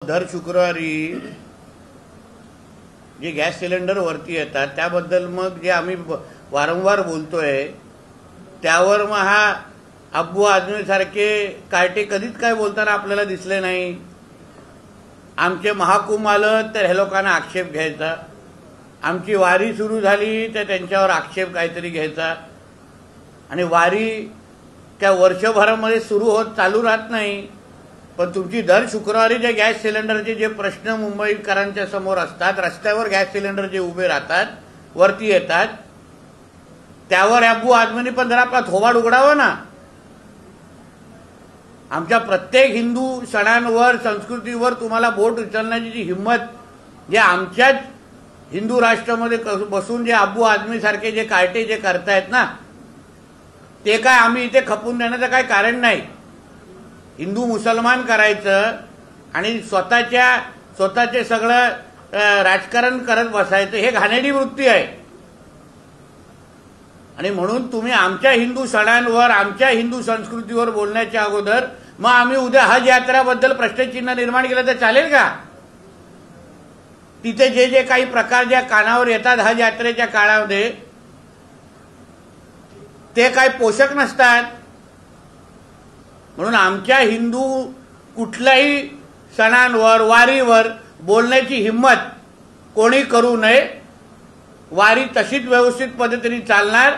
दर शुक्रवारी जे गॅस सिलेंडर वरती येतात त्याबद्दल मग जे आम्ही वारंवार बोलतोय त्यावर मग हा अब्बू आझमी सारखे कार्टे कधीच काय बोलताना आपल्याला दिसले नाही। आमचे महाकुंभ आलं तर हे लोकांना आक्षेप घ्यायचा, आमची वारी सुरू झाली तर त्यांच्यावर आक्षेप काहीतरी घ्यायचा आणि वारी त्या वर्षभरामध्ये सुरू होत चालू राहत नाही। पण तुमची दर शुक्रवारी जे गॅस सिलेंडरचे जे प्रश्न मुंबईकरांच्या समोर असतात, रस्त्यावर गॅस सिलेंडर जे उभे राहतात वरती येतात, त्यावर अब्बू आझमींनी पण जरा आपला थोबाड उघडावा ना। आमच्या प्रत्येक हिंदू सणांवर संस्कृतीवर तुम्हाला बोट उचलण्याची जी हिंमत जे आमच्याच हिंदू राष्ट्रामध्ये बसून जे अब्बू आझमी सारखे जे कार्टे जे करतायत ना, ते काय आम्ही इथे खपून देण्याचं काय कारण नाही। हिंदू मुसलमान करायचं आणि स्वतःचे सगळं राजकारण करत बसायचं हे घाणेरडी वृत्ती आहे। आणि म्हणून तुम्ही आमच्या हिंदू सणांवर आमच्या हिंदू संस्कृतीवर बोलण्याच्या अगोदर मग आम्ही उद्या हज यात्रेबद्दल प्रश्नचिन्ह निर्माण केलं तर चालेल का? तिथे जे जे काही प्रकार ज्या कानावर येतात हज यात्रेच्या काळामध्ये ते काय पोषक नसतात। म्हणून आमच्या हिंदू कुठल्याही सणांवर वारीवर बोलण्याची हिम्मत कोणी करू नये। वारी तशीच व्यवस्थित पद्धतीने चालणार।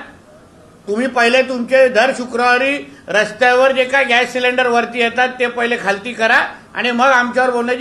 तुम्ही पहिले तुमचे दर शुक्रवारी रस्त्यावर जे काय गॅस सिलेंडर वरती येतात ते पहिले खालती करा आणि मग आमच्यावर बोलण्याची